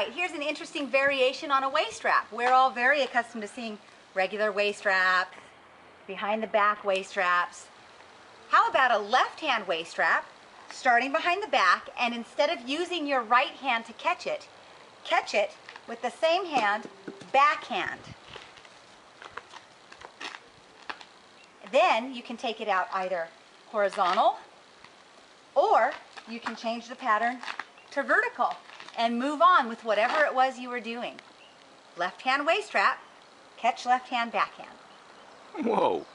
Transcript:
right, here's an interesting variation on a waist wrap. We're all very accustomed to seeing regular waist wraps, behind the back waist wraps. How about a left hand waist wrap, starting behind the back, and instead of using your right hand to catch it with the same hand, backhand. Then you can take it out either horizontal, or you can change the pattern to vertical and move on with whatever it was you were doing. Left hand waist wrap, catch left hand backhand. Whoa.